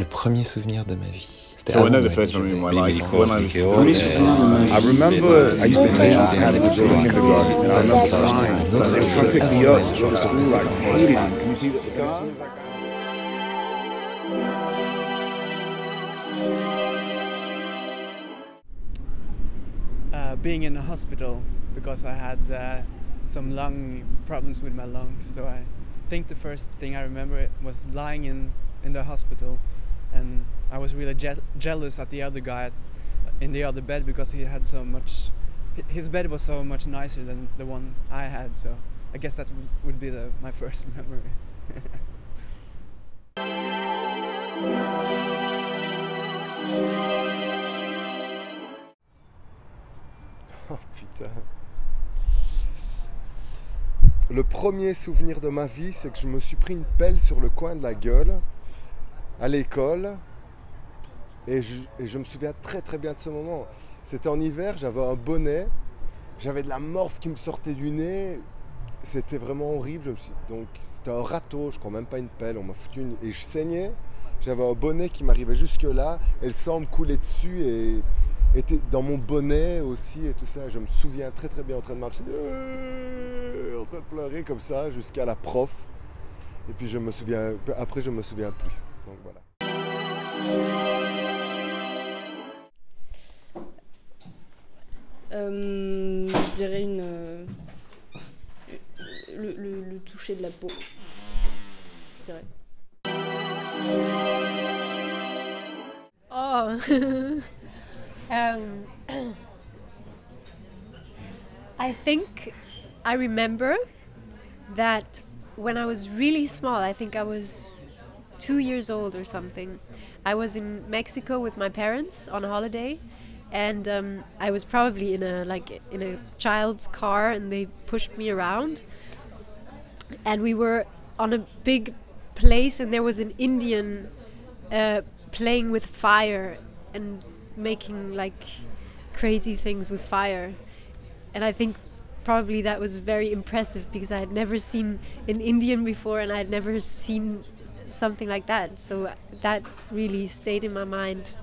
Le premier souvenir de ma vie. So I know the first memory of my life when I was 3. I remember I used to play outside in kindergarten, and I remember crying. So they were trying to pick me up from school. I hated it. Can you see the scars? Being in a hospital because I had some lung problems with my lungs. So I think the first thing I remember was lying in the hospital, and I was really jealous at the other guy in the other bed because he had so much. His bed was so much nicer than the one I had. So I guess that would be my first memory. Oh putain. Le premier souvenir de ma vie, c'est que je me suis pris une pelle sur le coin de la gueule à l'école. Et je me souviens très très bien de ce moment. C'était en hiver, j'avais un bonnet, j'avais de la morphe qui me sortait du nez. C'était vraiment horrible. Donc c'était un râteau, je crois même pas une pelle. On m'a foutu une... Et je saignais. J'avais un bonnet qui m'arrivait jusque là. Et le sang me coulait dessus et était dans mon bonnet aussi et tout ça. Je me souviens très très bien en train de marcher, en train de pleurer comme ça jusqu'à la prof. Et puis je me souviens, après je me souviens plus. Donc voilà. Je dirais le toucher de la peau. Je dirais. Oh. I think I remember that when I was really small, I think I was 2 years old or something. I was in Mexico with my parents on holiday, and I was probably in a child's car, and they pushed me around. And we were on a big place, and there was an Indian playing with fire and making like crazy things with fire. And I think probably that was very impressive because I had never seen an Indian before, and I had never seen something like that. So that really stayed in my mind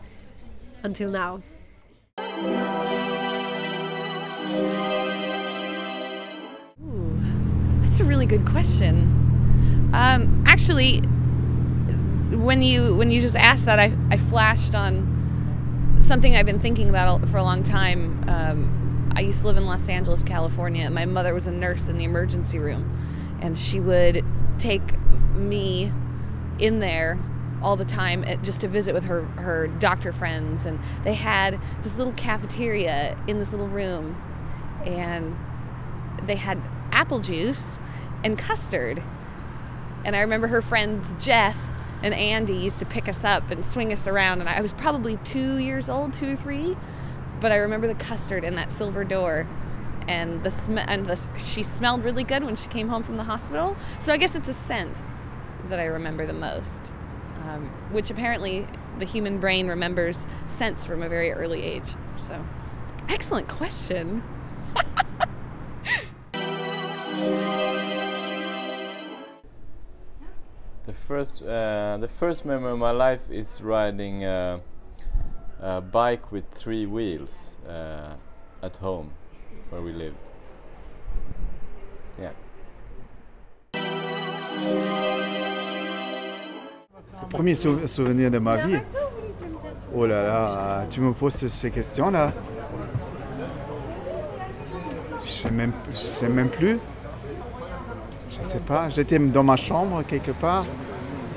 until now. Ooh, that's a really good question. Actually, when you just asked that, I flashed on something I've been thinking about for a long time. I used to live in Los Angeles, California, and my mother was a nurse in the emergency room, and she would take me in there all the time just to visit with her doctor friends, and they had this little cafeteria in this little room, and they had apple juice and custard. And I remember her friends Jeff and Andy used to pick us up and swing us around, and I was probably 2 years old, 2 or 3, but I remember the custard in that silver door, and she smelled really good when she came home from the hospital. So I guess it's a scent that I remember the most, which apparently the human brain remembers scents from a very early age. So, excellent question. The first memory of my life is riding a bike with 3 wheels at home where we lived. Yeah. Le premier souvenir de ma vie. Oh là là, tu me poses ces questions-là. Je sais même plus. Je sais pas. J'étais dans ma chambre quelque part,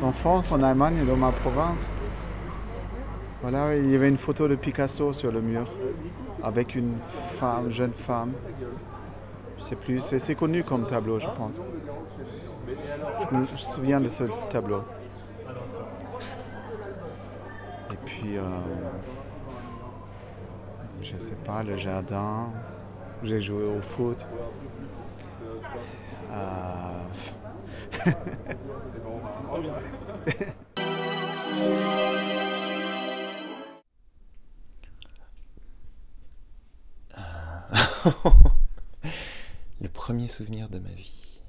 en France, en Allemagne, dans ma province. Voilà, il y avait une photo de Picasso sur le mur, avec une femme, jeune femme. Je sais plus. C'est connu comme tableau, je pense. Je me souviens de ce tableau. Et puis, je sais pas, le jardin, où j'ai joué au foot. Le premier souvenir de ma vie.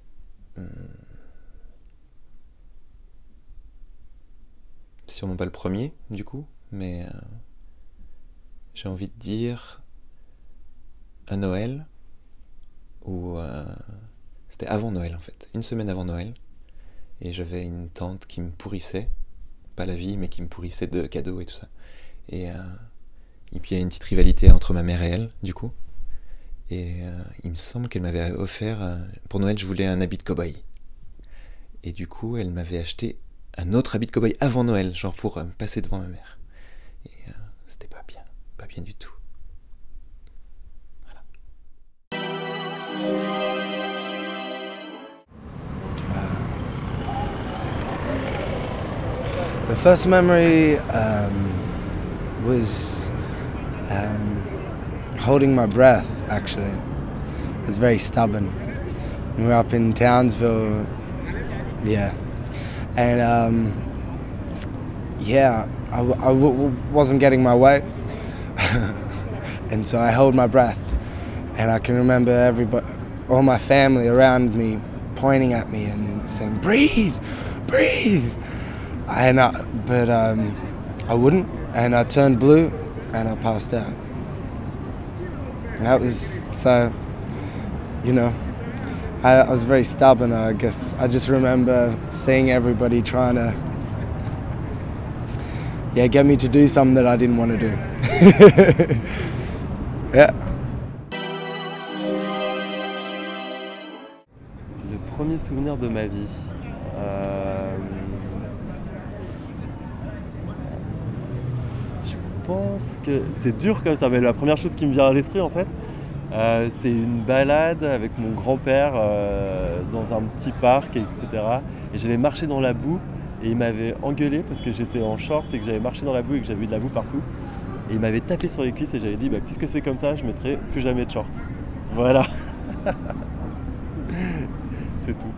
sûrement pas le premier, du coup, mais j'ai envie de dire à Noël, ou c'était avant Noël en fait, une semaine avant Noël, et j'avais une tante qui me pourrissait, pas la vie, mais qui me pourrissait de cadeaux et tout ça. Et puis il y a une petite rivalité entre ma mère et elle, du coup. Et il me semble qu'elle m'avait offert, pour Noël je voulais un habit de cow-boy. Et du coup elle m'avait acheté un autre habit de cow-boy avant Noël, genre pour me passer devant ma mère. Et c'était pas bien du tout. The first memory was holding my breath, actually. I was very stubborn. We were up in Townsville, yeah. And I wasn't getting my weight. And so I held my breath. And I can remember everybody, all my family around me pointing at me and saying, breathe, breathe. But I wouldn't, and I turned blue, and I passed out. And that was, so, you know, I was very stubborn, I guess. I just remember seeing everybody trying to, get me to do something that I didn't want to do. Yeah. Le premier souvenir de ma vie. Je pense que c'est dur comme ça, mais la première chose qui me vient à l'esprit en fait, c'est une balade avec mon grand-père dans un petit parc, etc. Et j'avais marché dans la boue et il m'avait engueulé parce que j'étais en short et que j'avais marché dans la boue et que j'avais eu de la boue partout. Et il m'avait tapé sur les cuisses et j'avais dit puisque c'est comme ça, je mettrai plus jamais de short. Voilà. C'est tout.